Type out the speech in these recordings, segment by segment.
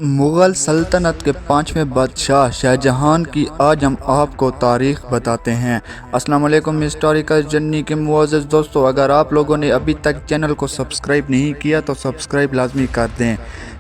مغل سلطنت کے 5ویں بادشاہ شاہجہان کی آج ہم آپ کو تاریخ بتاتے ہیں۔ السلام علیکم ہسٹوریکل جرنی کے معزز دوستو، اگر آپ لوگوں نے ابھی تک چینل کو سبسکرائب نہیں کیا تو سبسکرائب لازمی کر دیں۔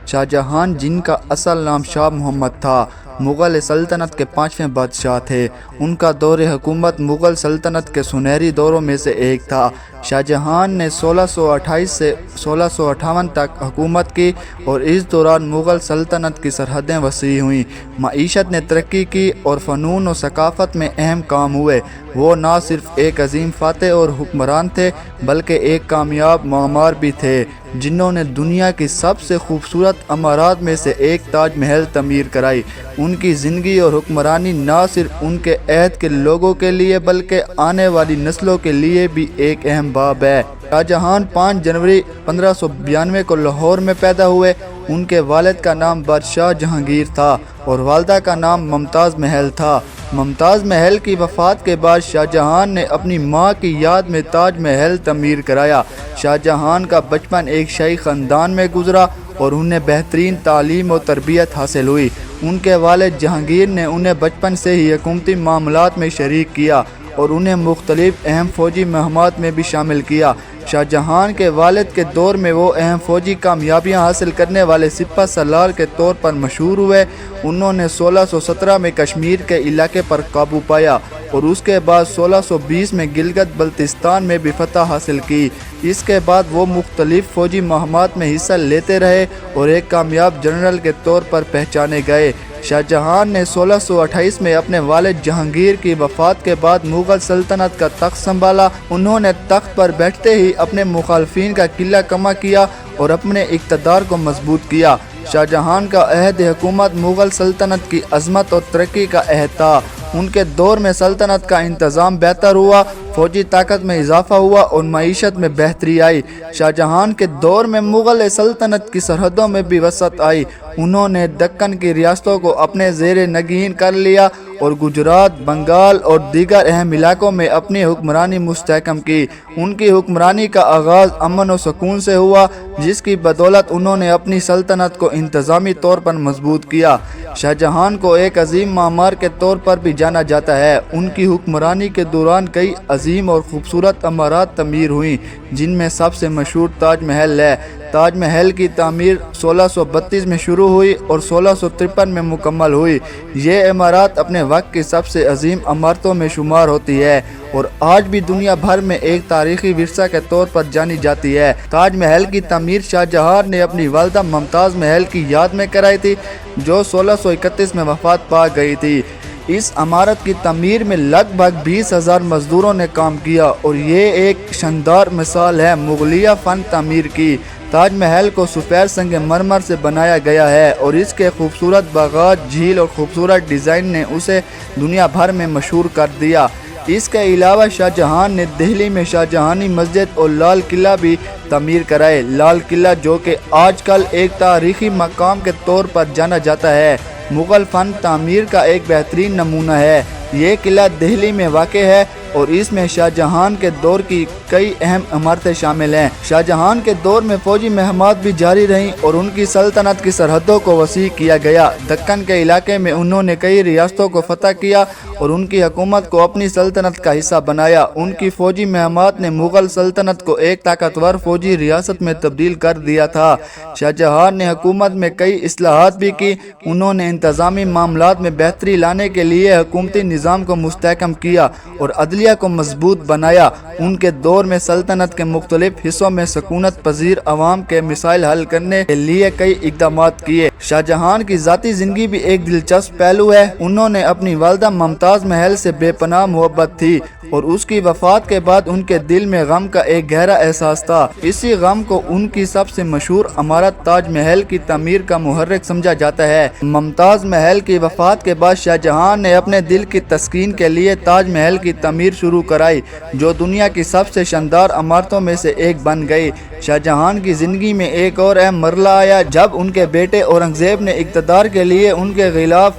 شاہجہان، جن کا اصل نام شاہ محمد تھا، مغل سلطنت کے 5ویں بادشاہ تھے۔ ان کا دور حکومت مغل سلطنت کے سنہری دوروں میں سے ایک تھا۔ شاہجہان نے 1628 سے 1658 تک حکومت کی اور اس دوران مغل سلطنت کی سرحدیں وسیع ہوئیں، معیشت نے ترقی کی اور فنون و ثقافت میں اہم کام ہوئے۔ وہ نہ صرف ایک عظیم فاتح اور حکمران تھے بلکہ ایک کامیاب معمار بھی تھے، جنہوں نے دنیا کی سب سے خوبصورت عمارات میں سے ایک تاج محل تعمیر کرائی۔ ان کی زندگی اور حکمرانی نہ صرف ان کے عہد کے لوگوں کے لیے بلکہ آنے والی نسلوں کے لیے بھی ایک اہم باب ہے۔ شاہجہان 5 جنوری 1592 کو لاہور میں پیدا ہوئے۔ ان کے والد کا نام بادشاہ جہانگیر تھا اور والدہ کا نام ممتاز محل تھا۔ ممتاز محل کی وفات کے بعد شاہجہان نے اپنی ماں کی یاد میں تاج محل تعمیر کرایا۔ شاہجہان کا بچپن ایک شاہی خاندان میں گزرا اور انہیں بہترین تعلیم و تربیت حاصل ہوئی۔ ان کے والد جہانگیر نے انہیں بچپن سے ہی حکومتی معاملات میں شریک کیا اور انہیں مختلف اہم فوجی مہمات میں بھی شامل کیا۔ شاہجہان کے والد کے دور میں وہ اہم فوجی کامیابیاں حاصل کرنے والے سپہ سالار کے طور پر مشہور ہوئے۔ انہوں نے 1617 میں کشمیر کے علاقے پر قابو پایا اور اس کے بعد 1620 میں گلگت بلتستان میں بھی فتح حاصل کی۔ اس کے بعد وہ مختلف فوجی مہمات میں حصہ لیتے رہے اور ایک کامیاب جنرل کے طور پر پہچانے گئے۔ شاہجہان نے 1628 میں اپنے والد جہانگیر کی وفات کے بعد مغل سلطنت کا تخت سنبھالا۔ انہوں نے تخت پر بیٹھتے ہی اپنے مخالفین کا قلہ کما کیا اور اپنے اقتدار کو مضبوط کیا۔ شاہجہان کا عہد حکومت مغل سلطنت کی عظمت اور ترقی کا عہد تھا۔ ان کے دور میں سلطنت کا انتظام بہتر ہوا، فوجی طاقت میں اضافہ ہوا اور معیشت میں بہتری آئی۔ شاہجہان کے دور میں مغل سلطنت کی سرحدوں میں بھی وسعت آئی۔ انہوں نے دکن کی ریاستوں کو اپنے زیر نگین کر لیا اور گجرات، بنگال اور دیگر اہم علاقوں میں اپنی حکمرانی مستحکم کی۔ ان کی حکمرانی کا آغاز امن و سکون سے ہوا، جس کی بدولت انہوں نے اپنی سلطنت کو انتظامی طور پر مضبوط کیا۔ شاہجہان کو ایک عظیم معمار کے طور پر بھی جانا جاتا ہے۔ ان کی حکمرانی کے دوران کئی عظیم اور خوبصورت عمارات تعمیر ہوئیں، جن میں سب سے مشہور تاج محل ہے۔ تاج محل کی تعمیر 1632 میں شروع ہوئی اور 1653 میں مکمل ہوئی۔ یہ عمارات اپنے وقت کی سب سے عظیم عمارتوں میں شمار ہوتی ہے اور آج بھی دنیا بھر میں ایک تاریخی ورثہ کے طور پر جانی جاتی ہے۔ تاج محل کی تعمیر شاہجہان نے اپنی والدہ ممتاز محل کی یاد میں کرائی تھی، جو 1631 میں وفات پا گئی تھی۔ اس عمارت کی تعمیر میں لگ بھگ 20,000 مزدوروں نے کام کیا اور یہ ایک شاندار مثال ہے مغلیہ فن تعمیر کی۔ تاج محل کو سفید سنگ مرمر سے بنایا گیا ہے اور اس کے خوبصورت باغات، جھیل اور خوبصورت ڈیزائن نے اسے دنیا بھر میں مشہور کر دیا۔ اس کے علاوہ شاہجہان نے دہلی میں شاہجہانی مسجد اور لال قلعہ بھی تعمیر کرائے۔ لال قلعہ، جو کہ آج کل ایک تاریخی مقام کے طور پر جانا جاتا ہے، مغل فن تعمیر کا ایک بہترین نمونہ ہے۔ یہ قلعہ دہلی میں واقع ہے اور اس میں شاہجہان کے دور کی کئی اہم عمارتیں شامل ہیں۔ شاہجہان کے دور میں فوجی مہمات بھی جاری رہیں اور ان کی سلطنت کی سرحدوں کو وسیع کیا گیا۔ دکن کے علاقے میں انہوں نے کئی ریاستوں کو فتح کیا اور ان کی حکومت کو اپنی سلطنت کا حصہ بنایا۔ ان کی فوجی مہمات نے مغل سلطنت کو ایک طاقتور فوجی ریاست میں تبدیل کر دیا تھا۔ شاہجہان نے حکومت میں کئی اصلاحات بھی کی۔ انہوں نے انتظامی معاملات میں بہتری لانے کے لیے حکومتی نظام کو مستحکم کیا اور عدلیہ کو مضبوط بنایا۔ ان کے دور میں سلطنت کے مختلف حصوں میں سکونت پذیر عوام کے مسائل حل کرنے کے لیے کئی اقدامات کیے۔ شاہجہان کی ذاتی زندگی بھی ایک دلچسپ پہلو ہے۔ انہوں نے اپنی والدہ ممتاز محل سے بے پناہ محبت تھی اور اس کی وفات کے بعد ان کے دل میں غم کا ایک گہرا احساس تھا۔ اسی غم کو ان کی سب سے مشہور عمارت تاج محل کی تعمیر کا محرک سمجھا جاتا ہے۔ ممتاز محل کی وفات کے بعد شاہجہان نے اپنے دل کی تسکین کے لیے تاج محل کی تعمیر شروع کرائی، جو دنیا کی سب سے شاندار عمارتوں میں سے ایک بن گئی۔ شاہجہان کی زندگی میں ایک اور اہم مرحلہ آیا جب ان کے بیٹے اورنگزیب نے اقتدار کے لیے ان کے خلاف